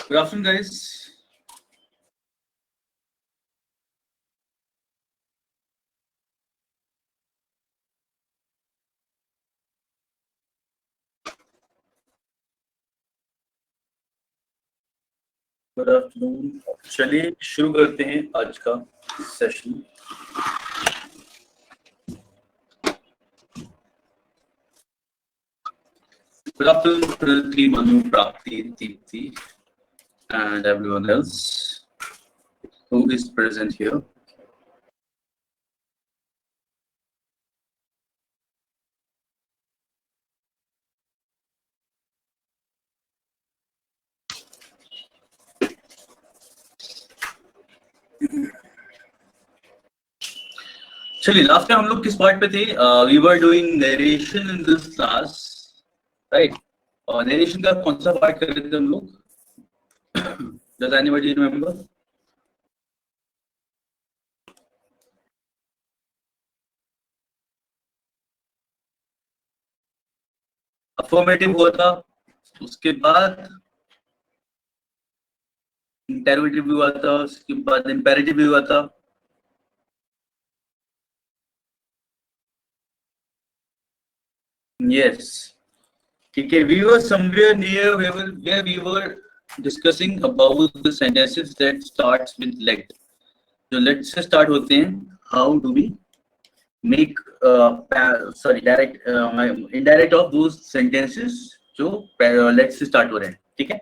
Good afternoon, guys. Good afternoon. चलिए शुरू करते हैं आज का सेशन। Good afternoon Pranati, Manu, Prapti, Deepti and everyone else who is present here. चलिए, लास्ट टाइम हम लोग किस पार्ट पे थे? We were doing narration in this class, right? और नरेशन का कौन सा पार्ट कर रहे थे हम लोग? Does anybody remember? अफर्मेटिव हुआ था, उसके बाद इंटरोगेटिव भी हुआ था, उसके बाद इंपेरेटिव भी हुआ था। Yes. ठीक है, we were somewhere near where we were discussing about the sentences that starts with let. जो let से start होते हैं, how do we make direct indirect of those sentences जो let से start हो रहे हैं, ठीक है?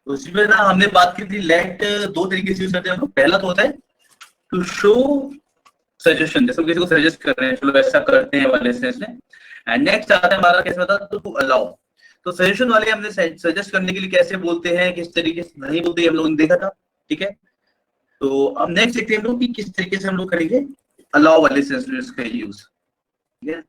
उसमें ना हमने बात की थी let दो तरीके से यूज करते हैं। पहला तो होता है to show सजेशन, जैसे किसी को सजेस्ट कर रहे हैं, चलो ऐसा करते हैं वाले सेंस में। एंड नेक्स्ट आता है हमारा कैसे होता है, टू अलाउ। तो सजेशन वाले हमने सजेस्ट करने के लिए कैसे बोलते हैं, किस तरीके से नहीं बोलते, हम लोगों ने देखा था, ठीक है? तो अब नेक्स्ट देखते हैं हम लोग कि किस तरीके से हम लोग करेंगे अलाउ वाले सेंस में इसका यूज, ठीक है?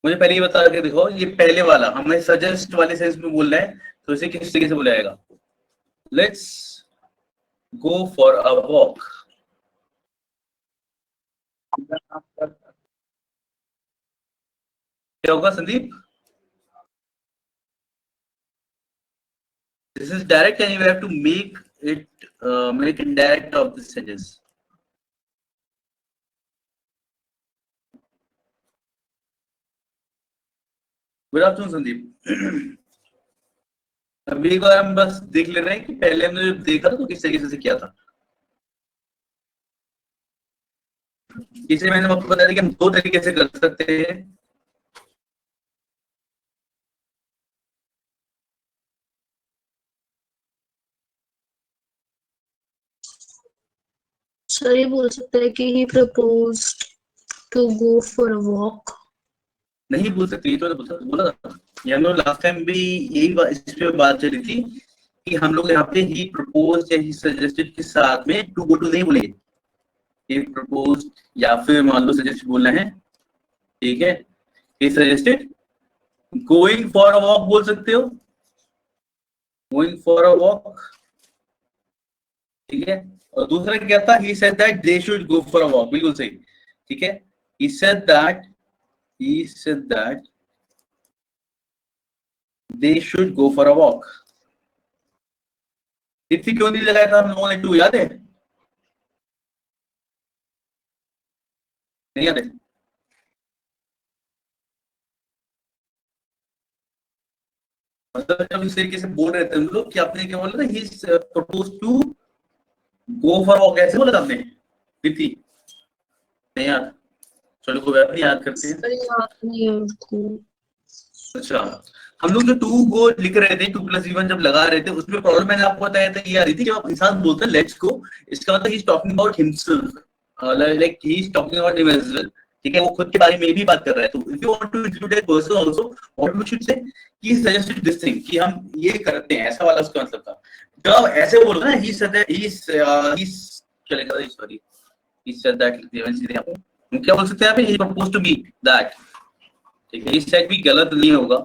मुझे पहले ये बता के देखो, ये पहले वाला हमें सजेस्ट वाले सेंस में बोल रहा है, तो इसे किस तरीके से बोला जाएगा? Let's go for a walk. क्या होगा Sandeep? This is direct and you have to make it direct of the sentence. Good afternoon Sandeep. अभी एक बार हम बस देख ले रहे हैं कि पहले हमने जो देखा था तो किस तरीके से किया था। इसे मैंने आपको बताया था कि हम दो तरीके से कर सकते हैं। सर ये बोल सकते हैं कि he proposed to go for a walk। नहीं बोल सकते, ये तो बोला था। ये हम लोग लास्ट टाइम भी यही इस पे बात चली थी कि हम लोग यहाँ पे ही प्रपोज या ही सजेस्टेड के साथ में टू गो टू नहीं बोलेंगे। ही प्रपोज या फिर मान लो सजेस्ट बोलना है, ठीक है? He suggested going for a walk बोल सकते हो, गोइंग फॉर अ वॉक, ठीक है? और दूसरा क्या था? he said that they should go for a walk, बिल्कुल सही, ठीक है? he said that they should go for a walk। इतनी क्यों नहीं लगाया था हम लोगों ने टू, याद है? नहीं याद है? मतलब जब इस तरीके से बोल रहे थे हम लोग कि आपने क्या बोला था, he proposed to go for a walk, ऐसे बोला था आपने? दीप्ति नहीं याद? चलो कोई बात नहीं, याद करते हैं। अच्छा, हम लोग जो टू गो लिख रहे थे, 2+1 जब लगा रहे थे, उसमें प्रॉब्लम मैंने आपको बताया था ये आ रही थी, जब इंसान बोलता है लेट्स गो, इसका मतलब he is talking about himself, like he is talking about himself, ठीक है? वो खुद के बारे में भी बात कर रहा है। तो if you want to include that person also, what we should say, he suggested this thing, कि हम ये करते हैं, ऐसा वाला उसका मतलब था। जब ऐसे बोलो ना, ही सेड दैट, ही चलेगा, सॉरी, he said that, क्या बोल सकते हैं यहाँ पे? he proposed to be that, ठीक है, इस साइड भी गलत नहीं होगा,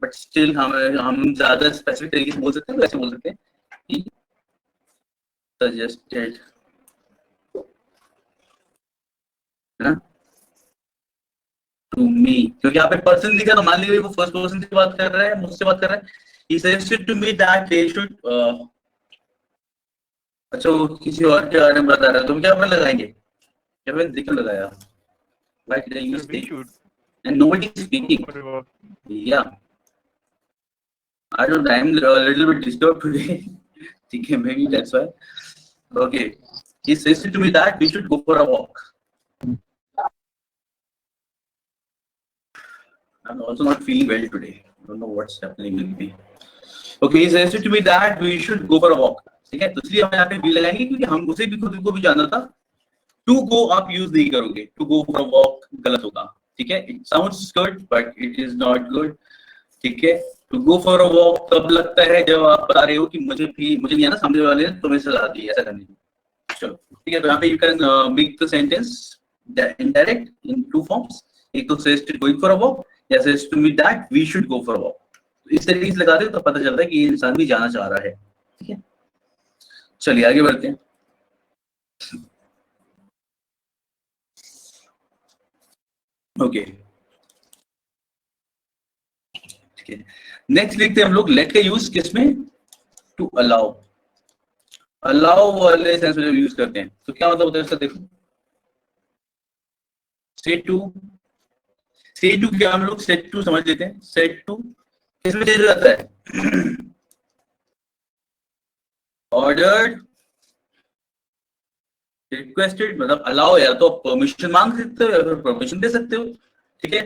बट स्टिल हम ज्यादा स्पेसिफिक तरीके से बोल सकते हैं, वैसे बोल सकते हैं कि सजेस्टेड, है ना, टू मी, क्योंकि यहाँ पे पर्सन लिखा, तो मान लीजिए वो फर्स्ट पर्सन से बात कर रहा है, मुझसे बात कर रहा है, he suggested to me that they should अच्छा वो किसी और के बारे में बता रहा है, तो क्या अपन लगाएंगे, क्या मैंने जिक्र लगाया, why did I use We they, should and nobody is speaking, go for a walk. yeah, I don't know, I'm a little bit disturbed today, ठीक है, maybe that's why, okay, he suggested to me that we should go for a walk, I'm also not feeling well today, I don't know what's happening with me, okay, he suggested to me that we should go for a walk, ठीक है, तो इसलिए हम यहाँ पे भी लगाएंगे, क्योंकि हम उसे भी खुद को भी जानना था, टू गो आप यूज नहीं करोगे, टू गो फॉर वॉक गलत होगा, ठीक है, it sounds good but it is not good, ठीक है, to go for a walk तब लगता है जब आप बता रहे हो कि मुझे नहीं आना, सामने वाले ने तुम्हें सलाह दी ऐसा करने की, चलो ठीक है, तो यहाँ पे you can make the sentence indirect in two forms, एक तो suggested going for a walk या suggest to me that we should go for a walk, इस तरीके से लगाते हो तो पता चलता है कि ये इंसान भी जाना चाह रहा है, ठीक है, चलिए आगे बढ़ते हैं, ओके ठीक है, नेक्स्ट लिखते हैं हम लोग लेट का यूज किसमें, टू अलाउ, अलाउ वाले सेंस में यूज करते हैं, तो क्या मतलब होता है इसका, देखो सेट टू क्या हम लोग सेट टू समझ लेते हैं, सेट टू किसमें चेंज हो जाता है, ऑर्डर्ड, रिक्वेस्टेड, मतलब अलाउ या तो परमिशन मांग सकते हो या फिर परमिशन दे सकते हो, ठीक है,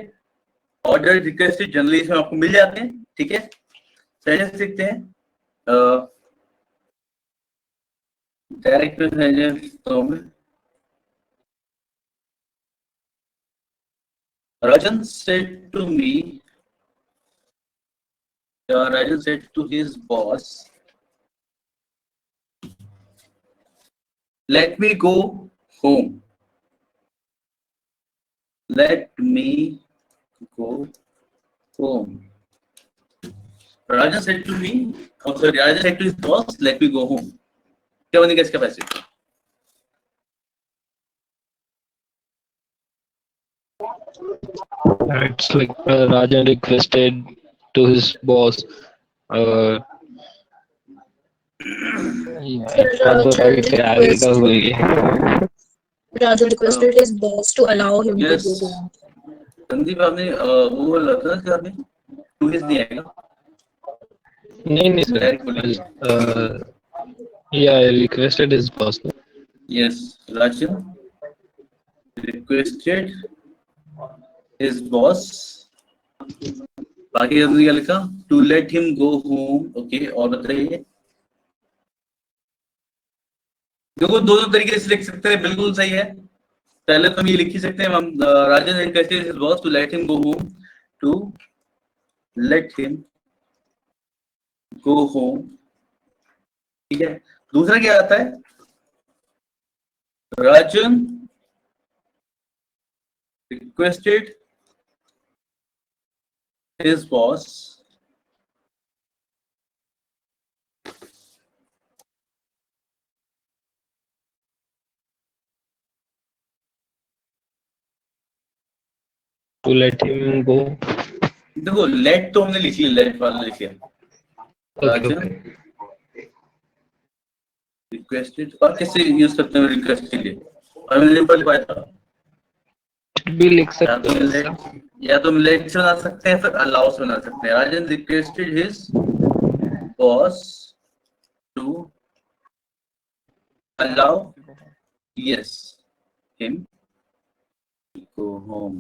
ऑर्डर रिक्वेस्टेड जनरली इसमें आपको मिल जाते हैं, ठीक है, सेंटेंस लिखते हैं, डायरेक्ट सेंटेंस तो Rajan said to me, Rajan said to his boss, let me go home, let me go home, Rajan said to me, oh sorry, Rajan said to his boss, let me go home, क्या बनेगा इसका पैसे, It's like Rajan requested to his boss. Rajan requested his boss to allow him yes, to go home. Sandeep आपने वो बोला था कि आपने टू हिज नहीं आएगा, नहीं sir. Yeah, I requested his boss. yes, Rajan requested his boss, बाकी हमने क्या लिखा, to let him go home, okay, और बताइए, देखो दोनों तरीके से लिख सकते हैं, बिल्कुल सही है, पहले तो हम ये लिख ही सकते हैं, हम Rajan requested his boss to let him go home, to let him go home, ठीक है, दूसरा क्या आता है, Rajan requested his boss To let him go. देखो लेट तो हमने लिख लिया, लेट वाला लिख लिया, राजन रिक्वेस्टेड, और कैसे यूज करते हैं रिक्वेस्ट के लिए, और मैंने ऊपर लिखवाया था, भी लिख सकते हैं, या तो लेट से बना सकते हैं, फिर अलाउ से बना सकते हैं, Rajan requested his boss to allow yes him go home,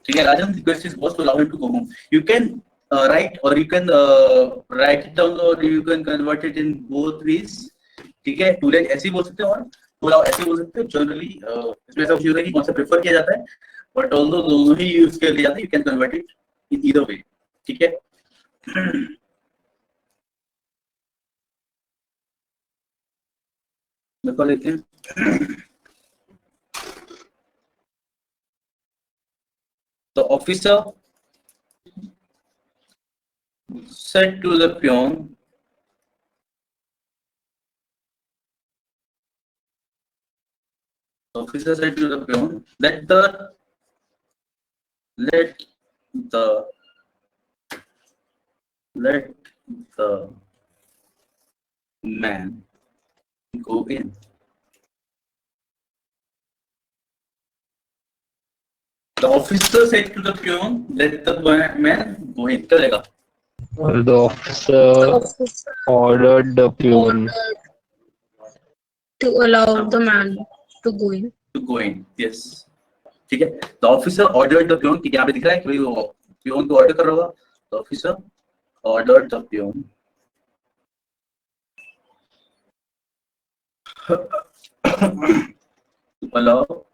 ठीक है, राजन requests his boss to allow him to go home, you can write or you can write it down or you can convert it in both ways, ठीक है, to let ऐसे ही बोल सकते हो और to allow ऐसे ही बोल सकते हो, जनरली इसमें सब यूज है कि कौन सा प्रेफर किया जाता है, बट ऑल्दो दोनों ही यूज कर लिया जाता है, you can convert it in either way, ठीक है, देखो लेते हैं, The officer said to the peon, let the let the man go in. The officer said to the peon, let the man go in. क्या रहेगा? The officer Officer ordered the peon ordered to allow the man to go in. To go in. Yes. ठीक है. The officer ordered the peon. ठीक है, यहाँ पे दिख रहा है कि भाई वो peon को order कर रहा होगा. The officer ordered the peon to allow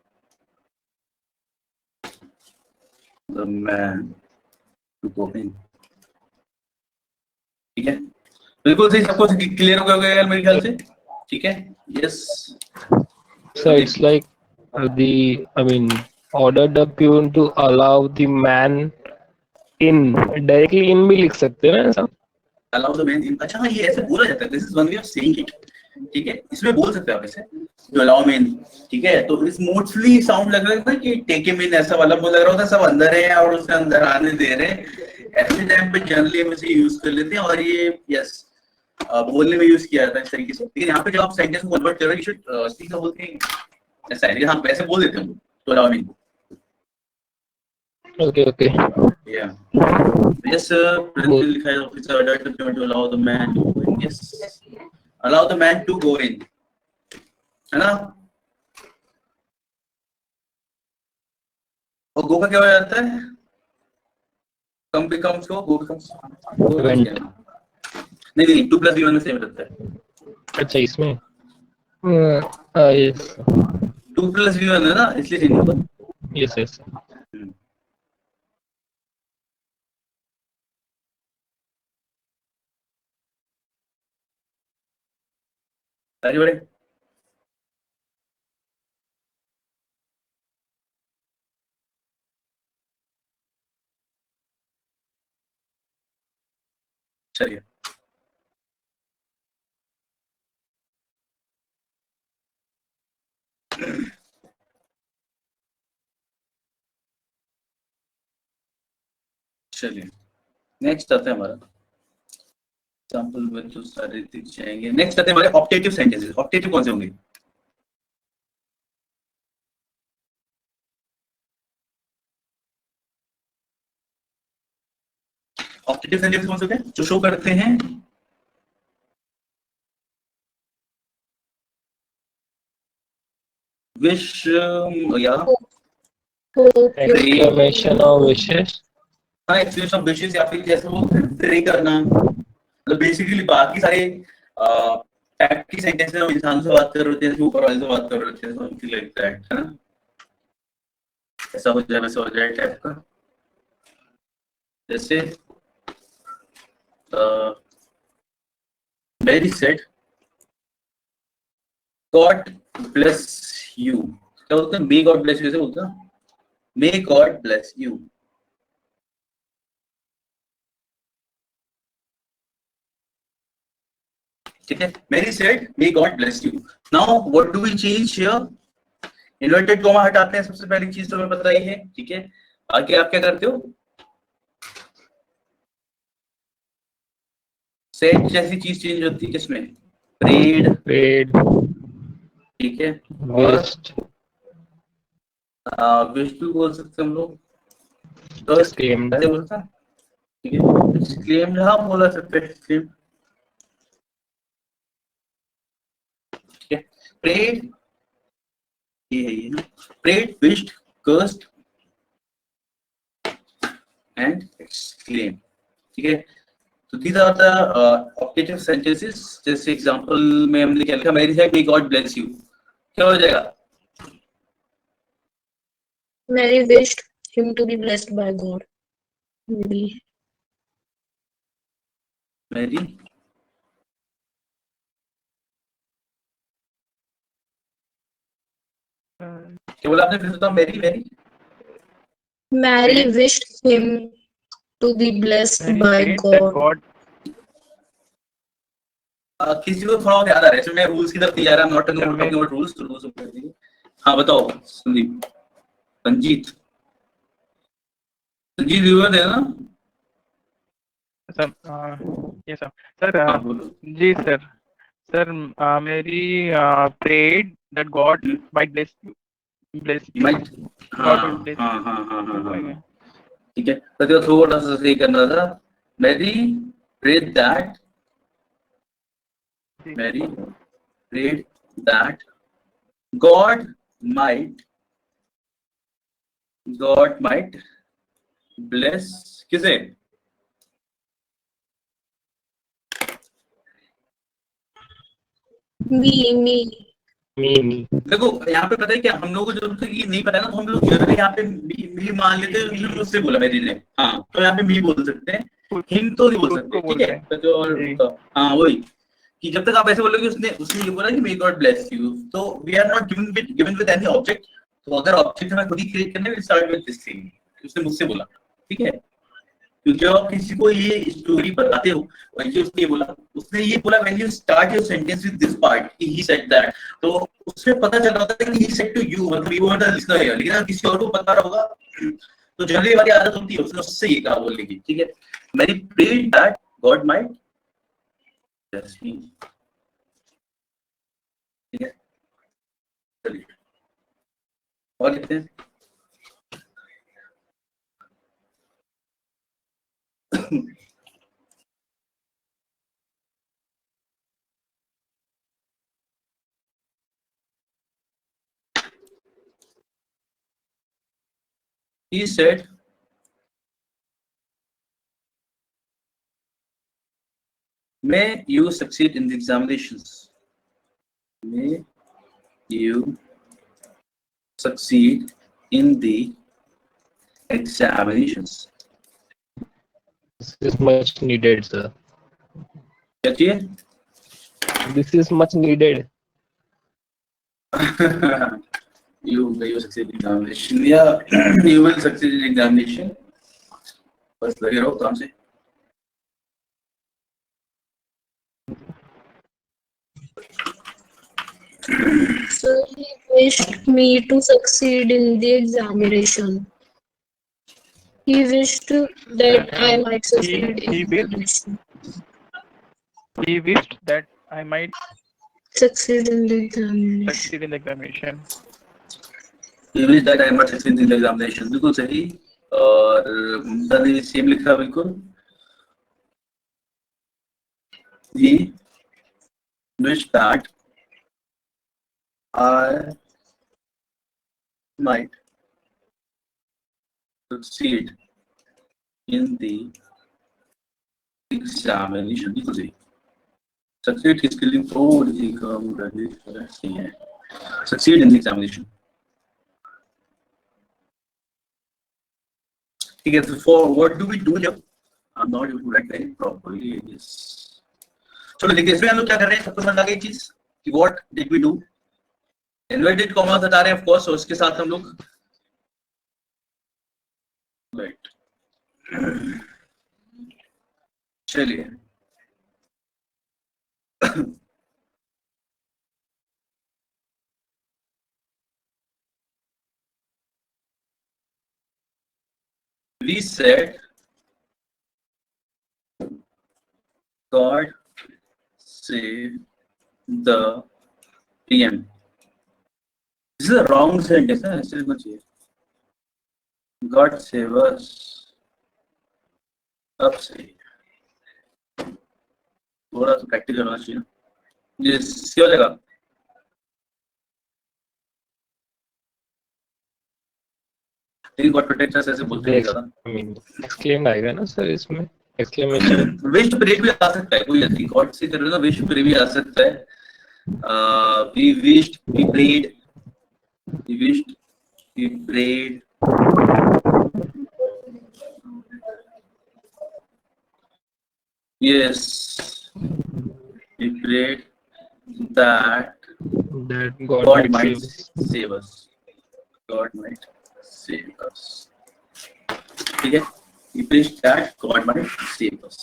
the man to go in. ठीक है, बिल्कुल सही, सबको क्लियर हो गया यार मेरे ख्याल से. ठीक है. Yes. So it's like ordered the peon to allow the man in. Directly in भी लिख सकते हैं ना ऐसा? allow the man in. अच्छा हाँ, ये ऐसे बोला जाता है. This is one way of saying it. ठीक है, इसमें बोल सकते हैं आप ऐसे, to allow him in. ठीक है, तो इस मोस्टली साउंड लग रहा है कि टेक हिम इन ऐसा वाला बोल रहा होता है, सब अंदर है और उसे अंदर आने दे रहे हैं. ऐसे टाइम पे जनरली हम इसे यूज कर लेते हैं और ये यस बोलने में यूज किया जाता है इस तरीके से. लेकिन यहाँ पे जब आप सेंटेंस को कन्वर्ट कर रहे हो, you should speak the whole thing. ऐसा है, लेकिन हम ऐसे बोल देते हैं to allow him in. Okay. Yeah. Yes, present लिखा है officer ordered the peon to allow the man to go in. Yes. Allow the man to go in. है ना? और go का क्या हो जाता है? Come becomes go, go becomes Went. नहीं 2+v1 में सेम रहता है. अच्छा इसमें yes. 2+v1 है ना, इसलिए चेंज होगा. Yes. आगे बढ़े. चलिए. चलिए नेक्स्ट आता है हमारा एग्जांपल में तो सारे दिख जाएंगे. नेक्स्ट आते हैं हमारे ऑप्टेटिव सेंटेंसेस. ऑप्टेटिव कौन से होंगे? ऑप्टेटिव सेंटेंस कौन से होते हैं? जो शो करते हैं विश या Exclamation or wishes. हाँ, एक्सप्रेशन ऑफ विशेस या फिर जैसे वो प्रे करना. मतलब बेसिकली बाकी सारे टाइप की सेंटेंस में हम इंसानों से बात कर रहे होते हैं, ऊपर वाले से बात कर रहे होते हैं, समथिंग लाइक दैट, है ना? ऐसा हो जाए, वैसा हो जाए टाइप का. जैसे Mary said, God bless you. क्या बोलते हैं? May God bless you. कैसे बोलते हैं? May God bless you. ठीक है. Mary said, May God bless you. Now what do we change here? Inverted comma हटाते हैं, सबसे पहली चीज तो हमें पता ही है. ठीक है, आगे आप क्या करते हो? सेट जैसी चीज चेंज होती है किसमें? प्रेड. ठीक है, Wished. विश भी बोल सकते हम लोग. Exclaimed. ठीक है, एक्सक्लेम्ड हाँ बोला सकते हैं. एक्सक्लेम्ड. ठीक है, प्रेड ये है, ये prayed, wished, cursed and exclaim. ठीक है, तो these are the optative sentences. जैसे एग्जांपल में हमने क्या लिखा? Mary said, may God bless you. क्या हो जाएगा? Mary wished him to be blessed by God. Maybe. मेरी क्या बोला आपने? फिर बताओ. मेरी Mary wished him to be blessed Mary by prayed that God. God. किसी को थोड़ा बहुत याद आ रहा है, इसमें मैं रूल्स की तरफ नहीं जा रहा, नॉट टॉकिंग अबाउट रूल्स, तो रूल्स कर दीजिए। हाँ बताओ संदीप, संजीत व्यूअर है ना? सर ये सर हाँ बोलो। जी सर मेरी prayed that God might bless you Might, God will हाँ bless हाँ हाँ हाँ हाँ you, I हाँ, guess. ठीक है, तो थोड़ा सा सही करना था। मैरी prayed that, जी Mary prayed that God might bless किसे? Me. Me. देखो यहाँ पे पता है क्या, हम लोगों को जब तक ये नहीं पता है ना, तो हम लोग जनरली यहाँ पे मी मान लेते हैं, उसने मुझसे बोला मेरी ने, हाँ तो यहाँ पे मी बोल सकते हैं, हिम तो नहीं बोल खुद सकते, को ठीक बोलते है? हैं तो और जी हाँ वही, कि जब तक आप ऐसे बोलोगे उसने उसने ये बोला कि मे गॉड ब्लेस यू, तो we are not given with any object. तो अगर ऑब्जेक्ट हमें खुद ही क्रिएट करना है, we start with this thing, उसने मुझसे बोला, ठीक है? क्योंकि जब आप किसी को ये स्टोरी बताते हो, और ये उसने ये बोला when you start your sentence with this part कि ही सेड दैट, तो उससे पता चल रहा था कि ही सेड टू यू, मतलब यू आर द लिसनर है, लेकिन अगर किसी और को पता रहा होगा तो जनरली हमारी आदत होती है उसने उससे ये कहा बोलने की, ठीक है? Mary prayed that God might bless me, ठीक है? चलिए और लिखते हैं। He said, may you succeed in the examinations. May you succeed in the examinations. This is much needed, sir. क्या चाहिए? This is much needed. you succeed in examination. Yeah, you will succeed in examination. बस लगे रहो काम से। So he wished me to succeed in the examination. He wished that I might succeed in he the wished examination. he wished that I might Succeed in the examination. succeed in the examination. He wished that I might succeed in the examination. बिल्कुल सही। और मुमता ने भी same लिखा बिल्कुल। He wished that I might succeed in the examination. बिल्कुल सही। Succeed इसके लिए थोड़ी सी कम रहती है। Succeed in the examination. ठीक है, so for what do we do जब I'm not able to write very properly this. चलो देखिए इसमें हम लोग क्या कर रहे हैं, सबको समझ आ गई चीज कि what did we do? Inverted commas हटा रहे हैं of course, और उसके साथ हम लोग right. चलिए we said God save the PM. This is a wrong sentence, है ऐसे लिखना चाहिए। God save us. अब सही, थोड़ा सा प्रैक्टिस करना चाहिए। जिससे हो जाएगा। लेकिन God protect us ऐसे बोलते नहीं ज़्यादा। I mean, exclaim आएगा ना सर इसमें? Exclamation. विश परेड भी आ सकता है, कोई ऐसी गॉड से कर रहे हो ना, विश परेड भी आ सकता है। We wished, we prayed, we wished, we prayed. Yes, we prayed that That God God might might save us. save us. God might save us. ठीक है, we wish that God might save us.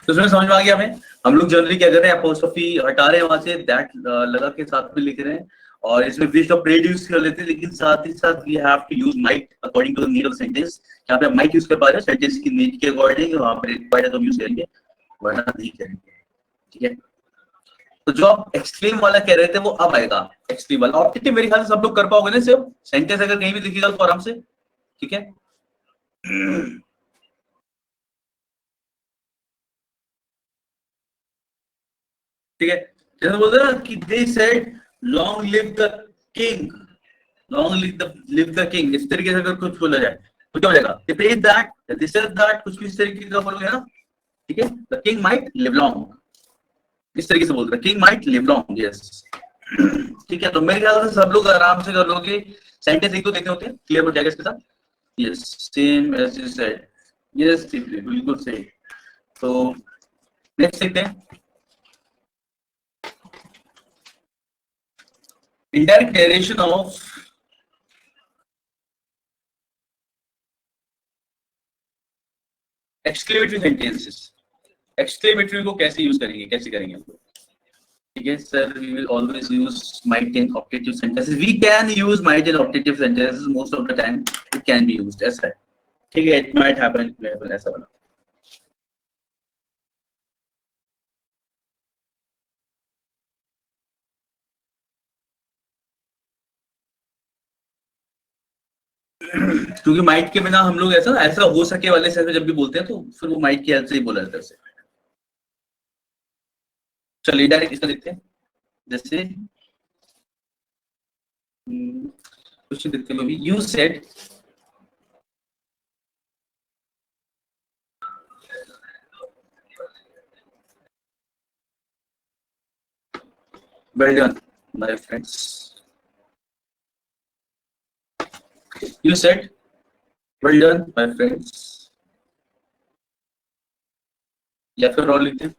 तो उसमें समझ में आ गया हमें. हम लोग जनरली क्या कर रहे हैं, अपोस्ट्रोफी हटा रहे हैं वहां से, दैट लगा के साथ में लिख रहे हैं, और इसमें विश और प्रेड यूज कर लेते हैं, लेकिन साथ ही साथ we have to use might according to the need of sentence. यहाँ पे आप माइट यूज कर पा रहे हो सेंटेंस की नीड के अकॉर्डिंग, वहां पे रिक्वायर्ड है तो यूज करेंगे, वरना नहीं करेंगे. ठीक है, तो जो आप एक्सक्लेम वाला कह रहे थे वो अब आएगा. एक्सक्लेम वाला ऑब्जेक्टिव मेरे ख्याल से सब लोग कर पाओगे ना, सिर्फ सेंटेंस अगर कहीं भी दिखेगा तो आराम से. ठीक है, ठीक है. जैसे बोलते हैं ना कि they said long live the king, long live the king, इस तरीके से अगर कुछ बोला जाए तो क्या हो जाएगा, they praise that, they said that, कुछ भी इस तरीके का बोलोगे ना. ठीक है, the king might live long, इस तरीके से बोल रहे हैं, king might live long. Yes, ठीक है. तो मेरे ख्याल से सब लोग आराम से कर लोगे. सेंटेंस एक तो देखने होते हैं, क्लियर हो जाएगा इसके साथ. Yes, same as you said. Yes, बिल्कुल सही. तो नेक्स्ट देखते हैं. Indirect narration of exclamatory sentences. Exclamatory को कैसे यूज करेंगे, कैसे करेंगे हम लोग? ठीक है sir, we will always use might in objective sentences. We can use might in objective sentences most of the time. It can be used. ऐसा है. ठीक है, it might happen, ऐसा वाला. क्योंकि माइट के बिना हम लोग ऐसा हो सके वाले से जब भी बोलते हैं तो फिर वो माइट की हेल्प से ही बोला जाता है. चलिए डायरेक्ट इसका देखते हैं. जैसे कुछ देखते हैं, you said well done my friends. You said, well done, my friends. या फिर और लिखते हैं.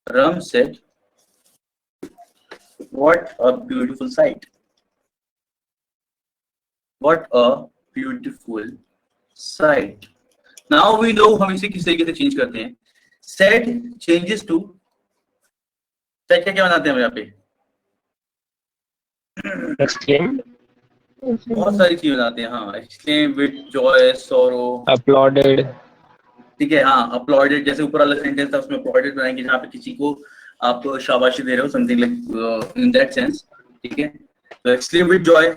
Ram said, what a beautiful sight. What a beautiful sight. Now we know हम इसे किस तरीके से चेंज करते हैं. Said changes to, said क्या बनाते हैं हम यहाँ पे? Exclaimed. बहुत सारी चीजें बनाते हैं. हाँ, exclaim with joy, sorrow. Applauded. ठीक है, हाँ, अपलॉडेड. जैसे ऊपर वाला सेंटेंस था उसमें अपलॉडेड बनाएंगे जहाँ पे किसी को आप शाबाशी दे रहे हो, something like in that sense. ठीक है, तो एक्सक्लेम विद जॉय.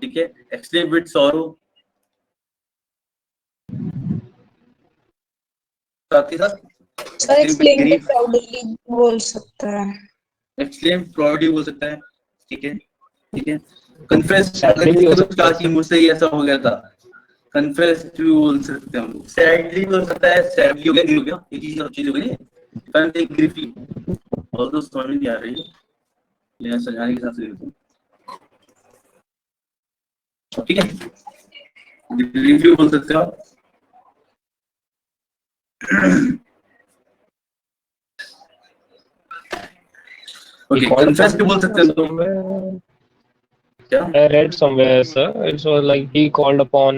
ठीक है, एक्सक्लेम विद सॉरो. साथ ही साथ सर एक्सप्लेन प्राउडली बोल सकता है. एक्सक्लेम प्राउडली बोल सकता है. ठीक है, ठीक है. कन्फेस कि मुझसे ही ऐसा हो गया था, कन्फेस भी बोल सकते हैं हम लोग. सैडली भी हो सकता है, सैडली हो गया, नहीं हो गया, एक चीज हो गई. ग्रीफली और तो समझ में नहीं आ रही है, लेकिन समझाने के हिसाब से देता हूँ. ठीक है, ग्रीफली बोल सकते हो आप. ओके, कन्फेस भी बोल सकते हैं तो क्या? I read somewhere, sir. It was like he called upon.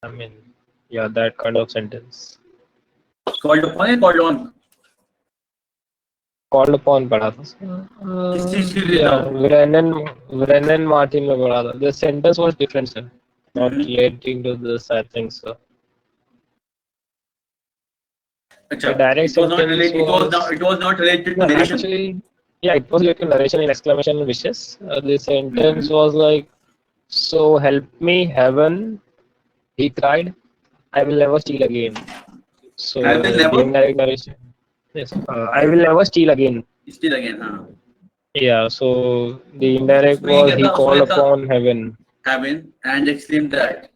I mean, yeah, that kind of sentence. Called upon या called on? Called upon पढ़ा था. किस चीज के लिए? Brennan Martin में पढ़ा था. The sentence was different, sir. Not relating to this, I think, sir. अच्छा, The direct it was not sentence related. It was not related to narration. Actually, yeah, it was like a narration in exclamation wishes. The sentence was like, "So help me, heaven," he cried. "I will never steal again." So I will the never? indirect narration. Yes, I will never steal again. Still again, हाँ. Yeah, so the indirect So was ये he कहता- called उसमें था- upon heaven. Heaven and exclaimed that.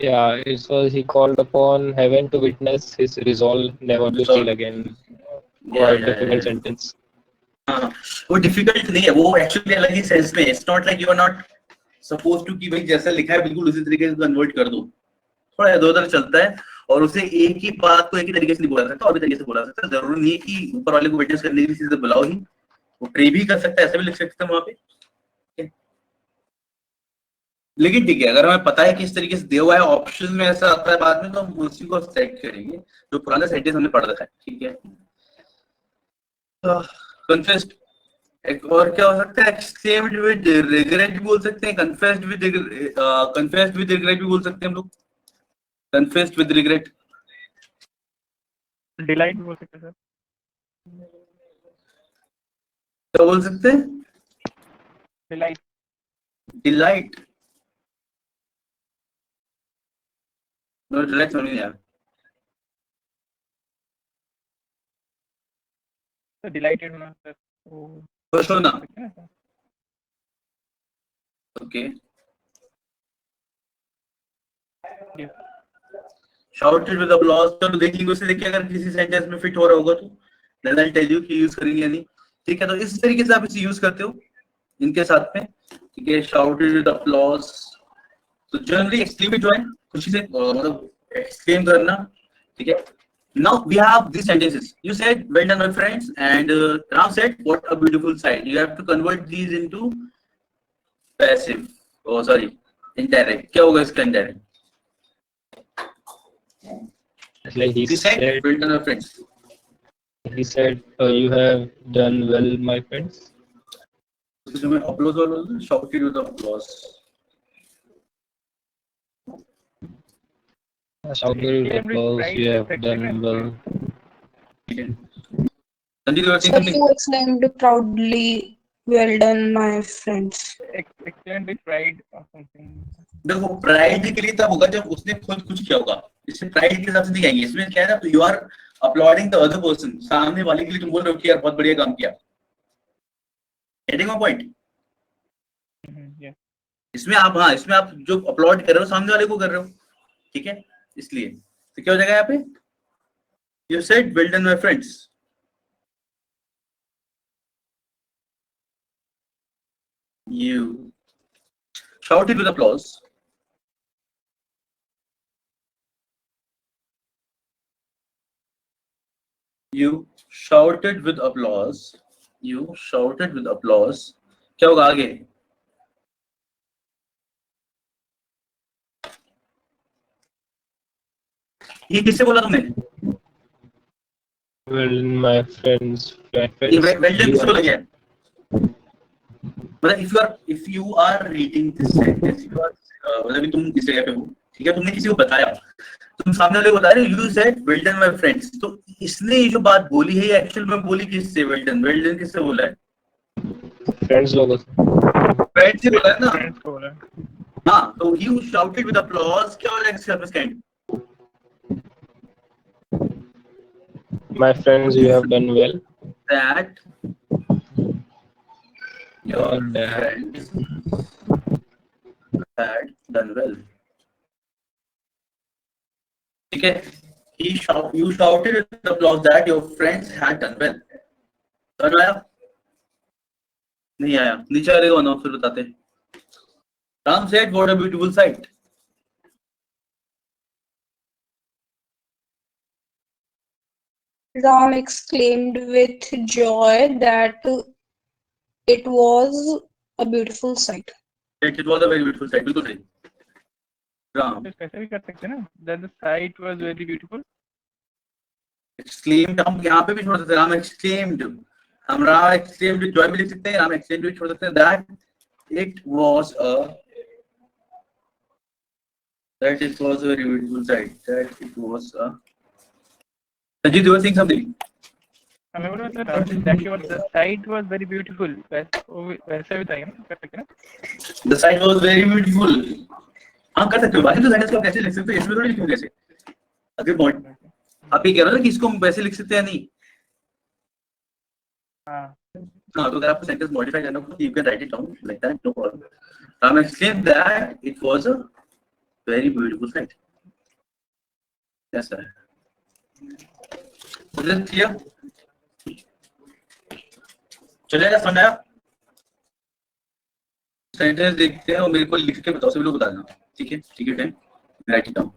Yeah, it was he called upon heaven to witness his resolve never to steal again. Quite difficult sentence. हाँ, वो difficult नहीं है, वो actually अलग ही सेंस में. It's not like you are not suppose to कि भाई जैसा लिखा है बिल्कुल उसी तरीके से कन्वर्ट कर दो. थोड़ा इधर-उधर चलता है और उसे एक ही बात को एक ही तरीके से नहीं बोला सकता, और भी तरीके से बोला सकता है. जरूरी नहीं है कि ऊपर वाले को विटनेस करने की चीज बुलाओ ही. वो प्रे भी कर सकता है, ऐसा भी लिख सकते हैं वहां पे. लेकिन ठीक है, अगर हमें पता है कि इस तरीके से दिया हुआ है, ऑप्शन में ऐसा आता है बाद में, तो हम उसी को सेलेक्ट करेंगे जो पुराना सेंटेंस हमने पढ़ रखा है, ठीक है। कन्फेस्ड, एक और क्या हो सकता है, एक्सक्लेम्ड विद रिग्रेट भी बोल सकते हैं, कन्फेस्ड विद रिग्रेट भी बोल सकते हैं हम लोग, कन्फेस्ड विद रिग्रेट। डिलाइट भी बोल सकते हैं सर। क्या बोल सकते हैं? डिलाइट। डिलाइट, डिलाइट समझ नहीं आया। तो डिलाइटेड होना सर, तो खुश होना, सकते हैं sir. Okay. Yes. Shouted with applause, चलो देख लेंगे उसे, देखिए अगर किसी सेंटेंस में फिट हो रहा होगा तो देन आई टेल यू कि यूज करेंगे या नहीं, ठीक है। तो इस तरीके से आप इसे यूज करते हो इनके साथ में, ठीक है। शाउटेड विद अप्लॉज, तो जनरली एक्सक्लेम जो है खुशी से, मतलब एक्सक्लेम करना, ठीक है। Now we have these sentences. You said well done my friends, and Ram said what a beautiful sight. You have to convert these into passive, oh sorry, indirect. क्या होगा इसका indirect? Like he He said said, well done my friends. you have done well, my friends. इसमें applause वाला होता है, shouted with applause. Shouted with Exclaimed with applause, pride, you have effectiveness. done well. ठीक है। Sanjeev, you are saying Sir, something? you exclaimed proudly, well done, my friends. Exclaimed with pride or something. देखो pride के लिए तब होगा जब उसने खुद कुछ किया होगा, इसमें प्राइड के हिसाब से नहीं आएंगे। इसमें क्या है ना, you are applauding the other person, सामने वाले के लिए तुम बोल रहे हो कि यार बहुत बढ़िया काम किया, गेटिंग माय पॉइंट। Yes. इसमें आप, हाँ इसमें आप जो अपलॉड कर रहे हो सामने वाले को कर रहे हो, ठीक है। इसलिए तो क्या हो जाएगा यहाँ पे, you said well done my friends, you shouted with applause, you shouted with applause, you shouted with applause, क्या होगा आगे? ये किससे बोला तुमने? Well, my friends, ये वेल डन you किससे बोला are, गया? मतलब if you are reading this sentence, you are मतलब कि तुम इस जगह पे हो, ठीक है, तुमने किसी को बताया, तुम सामने वाले को बता रहे हो you said well done my friends, तो इसने ये जो बात बोली है ये एक्चुअल में बोली किससे? वेल डन किससे बोला है? friends लोगों से. फ्रेंड्स से बोला है ना। Friends को बोला. हाँ, तो यू शाउटेड विद अप्लॉज, क्या हो जाएगा इसका stand? My friends, you have done well. That your And, friends had done well, ठीक है। You shouted with applause that your friends had done well. समझ आया? नहीं आया, नीचे आ रहेगा ना, फिर बताते हैं। Ram said what a beautiful sight. Ram exclaimed with joy that it was a beautiful sight. It was a very beautiful sight, बिल्कुल सही। Ram तो कैसे भी कर सकते हैं ना, that the sight was very beautiful. exclaimed, हम यहाँ पे भी छोड़ सकते हैं, Ram exclaimed, हम Ram exclaimed with joy भी लिख सकते हैं, Ram exclaimed भी छोड़ सकते हैं, that it was a very beautiful sight, that it was a Sanjeev, you were saying something? हमें बोला sir, that the sight was very beautiful. वैसे भी था ना, कर सकते हैं ना. The sight was very beautiful. हाँ कर सकते हो, बाकी तो सेंटेंस को कैसे लिख सकते हो, इसमें थोड़ी लिखूं कैसे, अगर पॉइंट आप ये कह रहे हो ना कि इसको हम वैसे लिख सकते हैं नहीं। हाँ. हाँ, तो अगर आपको सेंटेंस मॉडिफाई करना हो, you can write it down like that, no problem. I'm explained that it was a very beautiful sight. Yes, sir. Is it clear? चलेगा, समझ आया? सेंटेंस देखते हैं और मेरे को लिख के बताओ, सभी लोग बता देना, ठीक है? ठीक है, time right it down.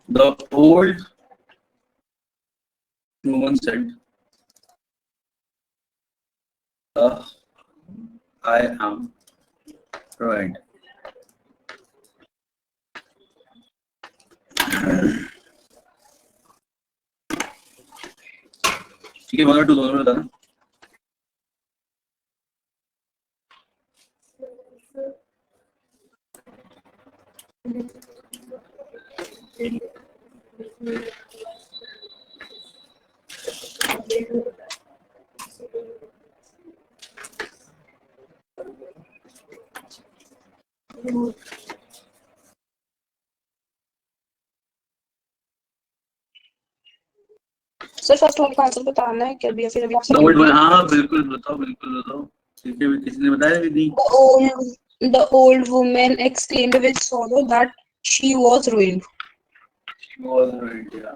The old woman said, I am right. ठीक है, 1 और 2 दोनों में बताना. सर फर्स्ट वन का आंसर बताना है क्या, फिर अभी आपसे ओल्ड वन. हाँ बिल्कुल बताओ. ठीक है, किसने बताया भी नहीं. The old woman exclaimed with sorrow that she was ruined. She was right, yeah.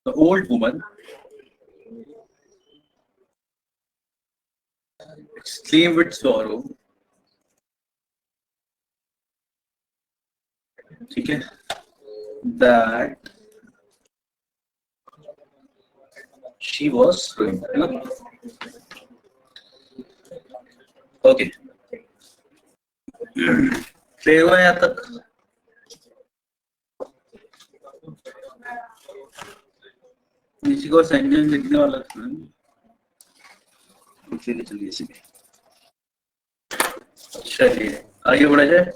The old woman exclaimed with sorrow. ठीक है, that she was ruined, है ना? Okay. क्लियर हुआ यहाँ तक? किसी को सेंटेंस लिखने वाला था? चलिए आगे बढ़ा जाए.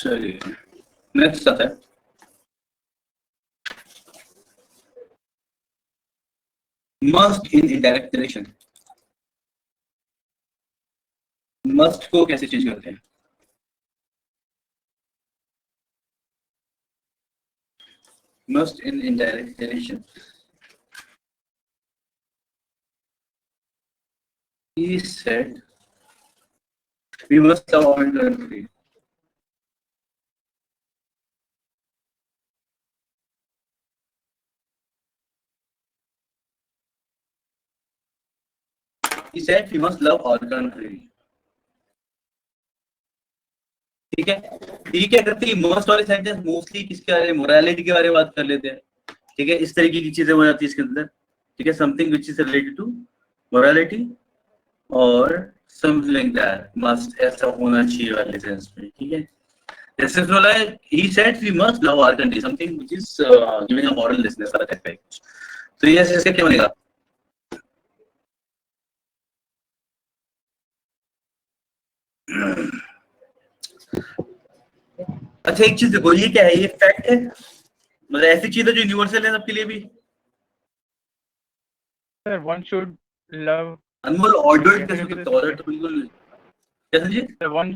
चलिए नेक्स्ट आता है. Must in indirect relation. Must को कैसे चेंज करते हैं? Must in indirect relation. He said we must love our country. He said we must love our country. ठीक है, ये क्या करती है? मस्ट वाले सेंटेंस मोस्टली किसके बारे में? मोरालिटी के बारे में बात कर लेते हैं. ठीक है, इस तरीके की चीजें हो जाती है इसके अंदर. ठीक है, something which is related to morality और समथिंग लाइक दैट. मस्ट ऐसा होना चाहिए वाले सेंस में. ठीक है, जैसे बोला है he said we must love our country, something which is giving a moral liceness or that type. तो ये ऐसे क्या बनेगा? अच्छा एक चीज देखो, ये क्या है? ये फैक्ट है, मतलब ऐसी चीज है जो यूनिवर्सल है सबके लिए भी. Sir, one should love. Anmol order कैसे करते हो? ऑर्डर तो बिल्कुल कैसे जी? Sir, one